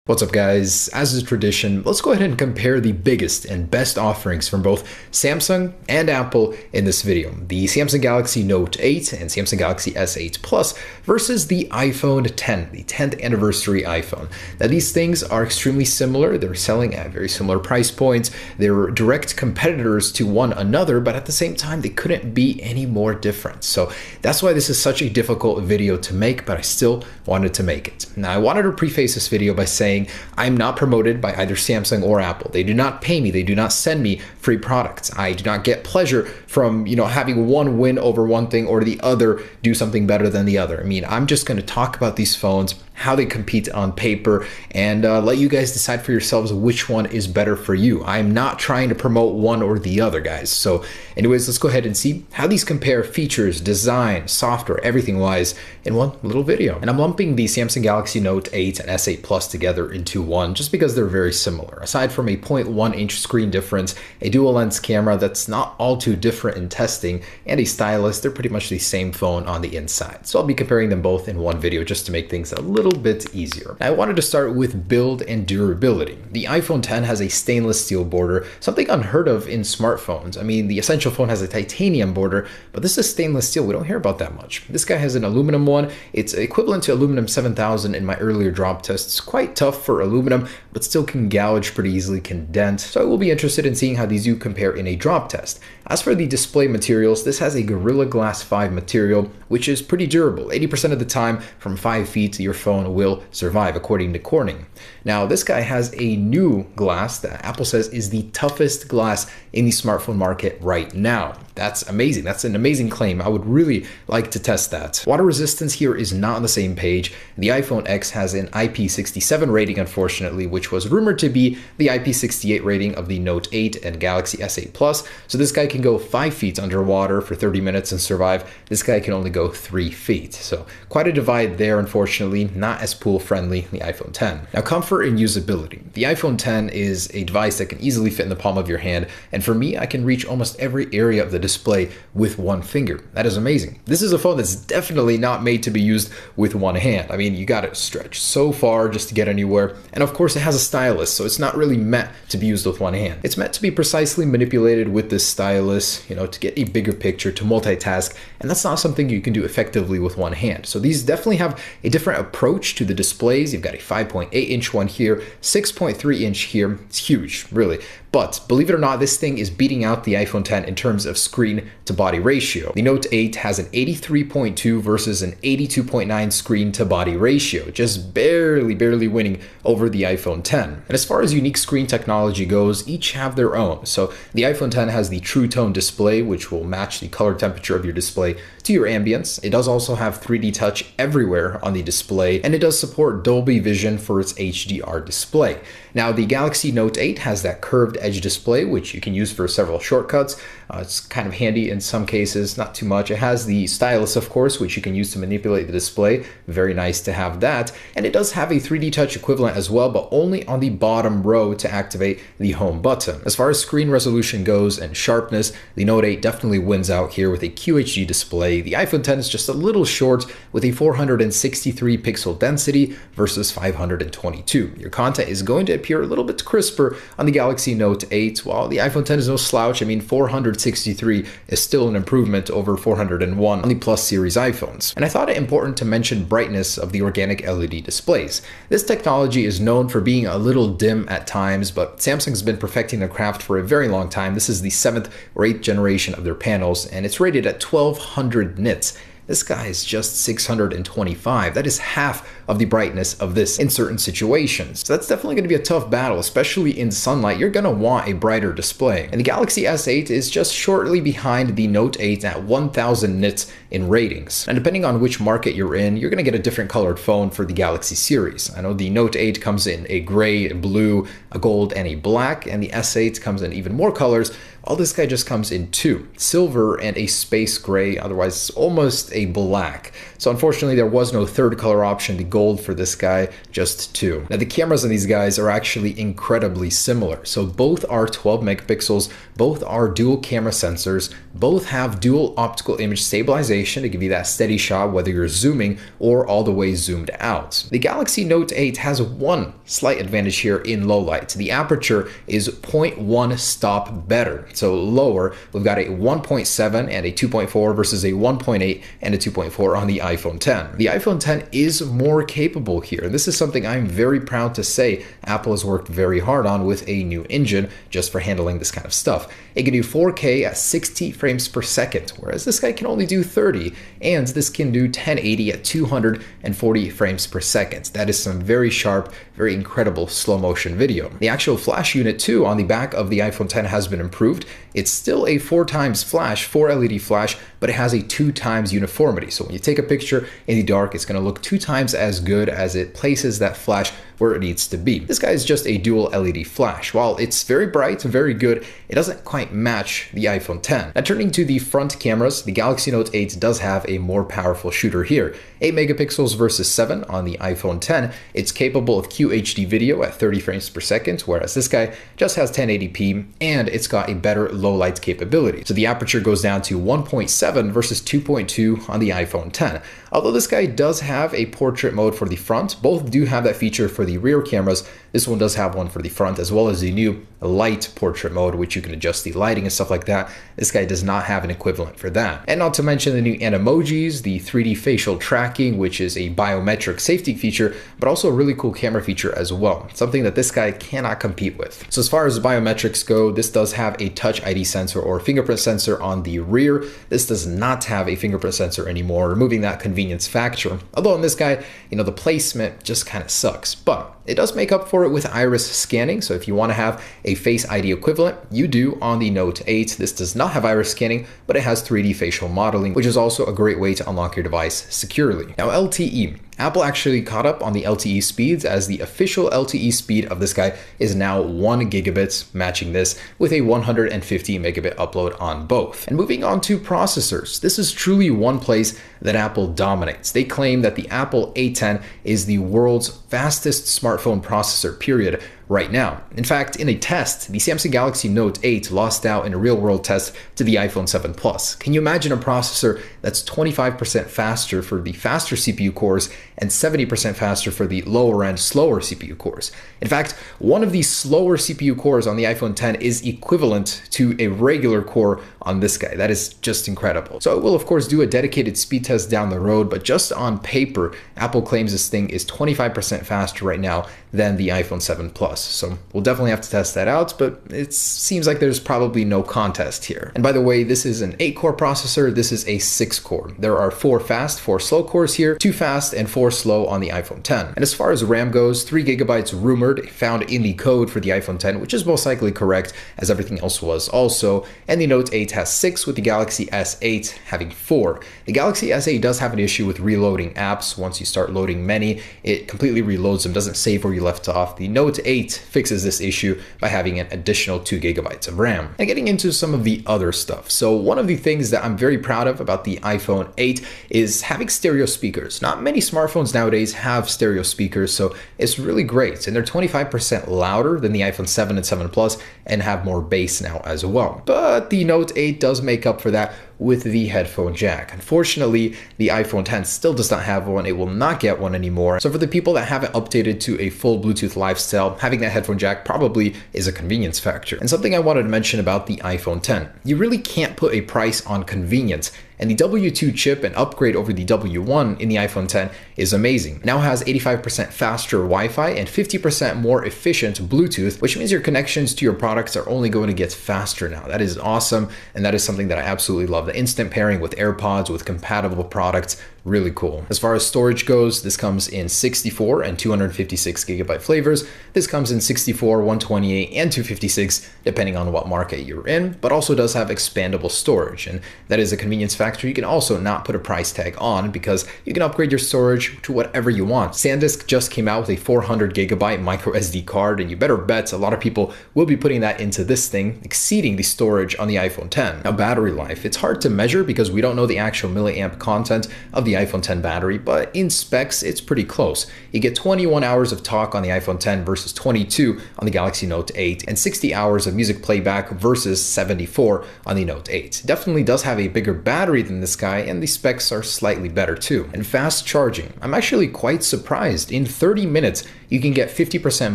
What's up guys, as is tradition, let's go ahead and compare the biggest and best offerings from both Samsung and Apple in this video. The Samsung Galaxy Note 8 and Samsung Galaxy S8 Plus versus the iPhone 10, the 10th anniversary iPhone. Now these things are extremely similar, they're selling at very similar price points, they're direct competitors to one another, but at the same time they couldn't be any more different. So that's why this is such a difficult video to make, but I still wanted to make it. Now I wanted to preface this video by saying I'm not promoted by either Samsung or Apple. They do not pay me. They do not send me free products. I do not get pleasure from, having one win over one thing or the other do something better than the other. I mean, I'm just going to talk about these phones, how they compete on paper, and let you guys decide for yourselves which one is better for you. I'm not trying to promote one or the other, guys. So anyways, let's go ahead and see how these compare features, design, software, everything wise in one little video. And I'm lumping the Samsung Galaxy Note 8 and S8 Plus together into one just because they're very similar. Aside from a 0.1 inch screen difference, a dual lens camera that's not all too different in testing, and a stylus, they're pretty much the same phone on the inside. So I'll be comparing them both in one video just to make things a little bit easier. Now, I wanted to start with build and durability. The iPhone 10 has a stainless steel border, something unheard of in smartphones. I mean, the Essential phone has a titanium border, but this is stainless steel. We don't hear about that much. This guy has an aluminum one. It's equivalent to aluminum 7000 in my earlier drop tests. Quite tough for aluminum, but still can gouge pretty easily, can dent. So I will be interested in seeing how these do compare in a drop test. As for the display materials, this has a Gorilla Glass 5 material, which is pretty durable. 80% of the time from 5 feet, your phone will survive, according to Corning. Now, this guy has a new glass that Apple says is the toughest glass in the smartphone market right now. That's amazing. That's an amazing claim. I would really like to test that. Water resistance here is not on the same page. The iPhone X has an IP67 rating, unfortunately, which was rumored to be the IP68 rating of the Note 8 and Galaxy S8 Plus. So this guy can go 5 feet underwater for 30 minutes and survive. This guy can only go 3 feet. So quite a divide there, unfortunately. Not as pool friendly, the iPhone 10. Now, comfort and usability. The iPhone 10 is a device that can easily fit in the palm of your hand. And for me, I can reach almost every area of the display with one finger. That is amazing. This is a phone that's definitely not made to be used with one hand. I mean, you got to stretch so far just to get anywhere. And of course, it has a stylus, so it's not really meant to be used with one hand. It's meant to be precisely manipulated with this stylus, to get a bigger picture, to multitask, and that's not something you can do effectively with one hand. So these definitely have a different approach to the displays. You've got a 5.8 inch one here, 6.3 inch here. It's huge, really. But believe it or not, this thing is beating out the iPhone 10 in terms of screen to body ratio. The Note 8 has an 83.2 versus an 82.9 screen to body ratio, just barely winning over the iPhone 10. And as far as unique screen technology goes, each have their own. So the iPhone 10 has the True Tone display, which will match the color temperature of your display to your ambience. It does also have 3D touch everywhere on the display, and it does support Dolby Vision for its HDR display. Now, the Galaxy Note 8 has that curved edge display, which you can use for several shortcuts. It's kind of handy in some cases, not too much. It has the stylus, of course, which you can use to manipulate the display. Very nice to have that. And it does have a 3D touch equivalent as well, but only on the bottom row to activate the home button. As far as screen resolution goes and sharpness, the Note 8 definitely wins out here with a QHD display. The iPhone 10 is just a little short with a 463 pixel density versus 522. Your content is going to appear a little bit crisper on the Galaxy Note 8, while the iPhone 10 is no slouch. I mean, 463 is still an improvement over 401 on the Plus series iPhones. And I thought it important to mention brightness of the organic LED displays. This technology is known for being a little dim at times, but Samsung's been perfecting the craft for a very long time. This is the 7th or 8th generation of their panels, and it's rated at 1200 nits. This guy is just 625. That is half of the brightness of this in certain situations. So that's definitely going to be a tough battle, especially in sunlight. You're going to want a brighter display. And the Galaxy S8 is just shortly behind the Note 8 at 1000 nits in ratings. And depending on which market you're in, you're going to get a different colored phone for the Galaxy series. I know the Note 8 comes in a gray, a blue, a gold, and a black, and the S8 comes in even more colors, while this guy just comes in two, silver and a space gray, otherwise almost a black. So unfortunately there was no third color option, the gold for this guy, just two. Now the cameras on these guys are actually incredibly similar. So both are 12 megapixels, both are dual camera sensors, both have dual optical image stabilization to give you that steady shot whether you're zooming or all the way zoomed out. The Galaxy Note 8 has one slight advantage here in low light. The aperture is 0.1 stop better. So lower, we've got a 1.7 and a 2.4 versus a 1.8 and a 2.4 on the iPhone 10. The iPhone 10 is more capable here. This is something I'm very proud to say Apple has worked very hard on with a new engine just for handling this kind of stuff. It can do 4K at 60 frames per second, whereas this guy can only do 30, and this can do 1080 at 240 frames per second. That is some very sharp, very incredible slow motion video. The actual flash unit too on the back of the iPhone 10 has been improved. It's still a 4x flash, 4 LED flash, but it has a 2x uniformity. So when you take a picture in the dark, it's going to look 2x as good as it places that flash where it needs to be. This guy is just a dual LED flash. While it's very bright, very good, it doesn't quite match the iPhone 10. Now turning to the front cameras, the Galaxy Note 8 does have a more powerful shooter here. 8 megapixels versus 7 on the iPhone 10. It's capable of QHD video at 30 frames per second, whereas this guy just has 1080p, and it's got a better low light capability. So the aperture goes down to 1.7 versus 2.2 on the iPhone 10. Although this guy does have a portrait mode for the front, both do have that feature for the rear cameras. This one does have one for the front, as well as the new light portrait mode, which you can adjust the lighting and stuff like that. This guy does not have an equivalent for that. And not to mention the new animojis, the 3D facial tracking, which is a biometric safety feature, but also a really cool camera feature as well, something that this guy cannot compete with. So as far as biometrics go, this does have a Touch ID sensor or fingerprint sensor on the rear. This does not have a fingerprint sensor anymore, removing that convenience factor. Although in this guy, the placement just kind of sucks, but it does make up for it with iris scanning. So if you want to have a Face ID equivalent, you do on the Note 8. This does not have iris scanning, but it has 3D facial modeling, which is also a great way to unlock your device securely. Now LTE. Apple actually caught up on the LTE speeds, as the official LTE speed of this guy is now 1 gigabit, matching this with a 150 megabit upload on both. And moving on to processors, this is truly one place that Apple dominates. They claim that the Apple A10 is the world's fastest smartphone processor, period, right now. In fact, in a test, the Samsung Galaxy Note 8 lost out in a real-world test to the iPhone 7 Plus. Can you imagine a processor that's 25% faster for the faster CPU cores and 70% faster for the lower-end, slower CPU cores? In fact, one of the slower CPU cores on the iPhone 10 is equivalent to a regular core on this guy. That is just incredible. So I will, of course, do a dedicated speed test down the road, but just on paper, Apple claims this thing is 25% faster right now than the iPhone 7 Plus. So we'll definitely have to test that out, but it seems like there's probably no contest here. And by the way, this is an 8-core processor. This is a 6-core. There are 4 fast, 4 slow cores here, 2 fast and 4 slow on the iPhone 10. And as far as RAM goes, 3 gigabytes rumored, found in the code for the iPhone 10, which is most likely correct, as everything else was also. And the Note 8 has 6, with the Galaxy S8 having 4. The Galaxy S8 does have an issue with reloading apps. Once you start loading many, it completely reloads them, doesn't save where you left off. The Note 8 fixes this issue by having an additional 2 gigabytes of RAM. And getting into some of the other stuff. So one of the things that I'm very proud of about the iPhone 8 is having stereo speakers. Not many smartphones nowadays have stereo speakers, so it's really great. And they're 25% louder than the iPhone 7 and 7 Plus and have more bass now as well. But the Note 8 does make up for that with the headphone jack. Unfortunately, the iPhone 10 still does not have one. It will not get one anymore. So for the people that haven't updated to a full Bluetooth lifestyle, having that headphone jack probably is a convenience factor. And something I wanted to mention about the iPhone 10, you really can't put a price on convenience. And the W2 chip and upgrade over the W1 in the iPhone 10 is amazing. It now has 85% faster Wi-Fi and 50% more efficient Bluetooth, which means your connections to your products are only going to get faster now. That is awesome, and that is something that I absolutely love. The instant pairing with AirPods, with compatible products, Really cool. As far as storage goes, this comes in 64 and 256 gigabyte flavors. This comes in 64, 128, and 256, depending on what market you're in, but also does have expandable storage. And that is a convenience factor you can also not put a price tag on, because you can upgrade your storage to whatever you want. SanDisk just came out with a 400 gigabyte micro SD card, and you better bet a lot of people will be putting that into this thing, exceeding the storage on the iPhone 10. Now, battery life, it's hard to measure because we don't know the actual milliamp content of the iPhone 10 battery, but in specs, it's pretty close. You get 21 hours of talk on the iPhone 10 versus 22 on the Galaxy Note 8, and 60 hours of music playback versus 74 on the Note 8. Definitely does have a bigger battery than this guy, and the specs are slightly better too. And fast charging, I'm actually quite surprised. In 30 minutes, you can get 50%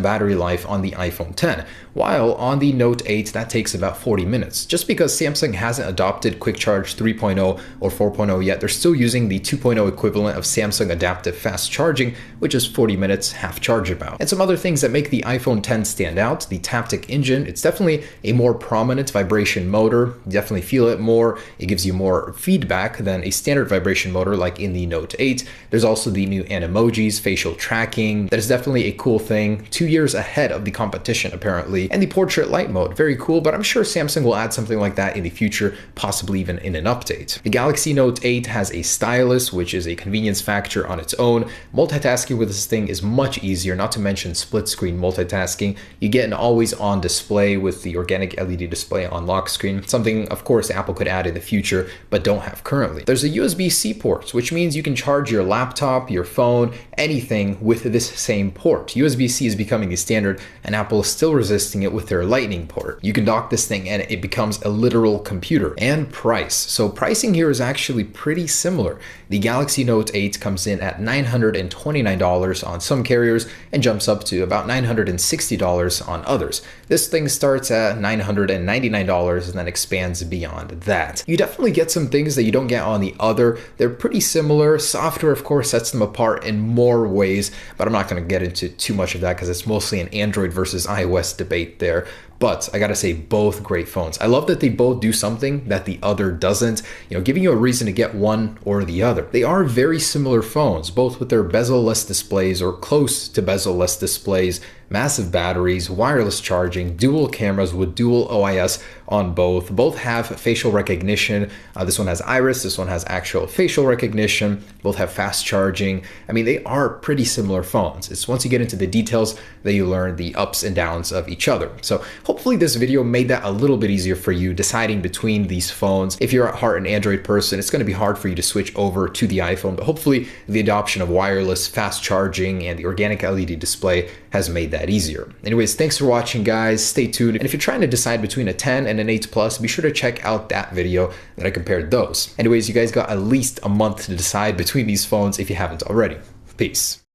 battery life on the iPhone 10, while on the Note 8, that takes about 40 minutes. Just because Samsung hasn't adopted Quick Charge 3.0 or 4.0 yet, they're still using the 2.0 equivalent of Samsung Adaptive Fast Charging, which is 40 minutes half charge about. And some other things that make the iPhone 10 stand out: the Taptic engine. It's definitely a more prominent vibration motor. You definitely feel it more. It gives you more feedback than a standard vibration motor like in the Note 8. There's also the new Animojis, facial tracking. That is definitely a cool thing, 2 years ahead of the competition apparently. And the portrait light mode, very cool, but I'm sure Samsung will add something like that in the future, possibly even in an update. The Galaxy Note 8 has a stylus, which is a convenience factor on its own. Multitasking with this thing is much easier, not to mention split screen multitasking. You get an always on display with the organic LED display on lock screen, something of course Apple could add in the future, but don't have currently. There's a USB-C port, which means you can charge your laptop, your phone, anything with this same port. USB-C is becoming the standard, and Apple is still resisting it with their Lightning port. You can dock this thing and it becomes a literal computer. And price. So pricing here is actually pretty similar. The Galaxy Note 8 comes in at $929 on some carriers and jumps up to about $960 on others. This thing starts at $999 and then expands beyond that. You definitely get some things that you don't get on the other. They're pretty similar. Software, of course, sets them apart in more ways, but I'm not going to get into too much of that because it's mostly an Android versus iOS debate there. But I gotta say, both great phones. I love that they both do something that the other doesn't, giving you a reason to get one or the other. They are very similar phones, both with their bezel-less displays or close to bezel-less displays, massive batteries, wireless charging, dual cameras with dual OIS on both. Both have facial recognition. This one has iris, this one has actual facial recognition. Both have fast charging. I mean, they are pretty similar phones. It's once you get into the details that you learn the ups and downs of each other. So hopefully this video made that a little bit easier for you deciding between these phones. If you're at heart an Android person, it's going to be hard for you to switch over to the iPhone, but hopefully the adoption of wireless, fast charging, and the organic LED display has made that easier. Anyways, thanks for watching, guys. Stay tuned. And if you're trying to decide between a 10 and an 8 Plus, be sure to check out that video that I compared those. Anyways, you guys got at least a month to decide between these phones if you haven't already. Peace.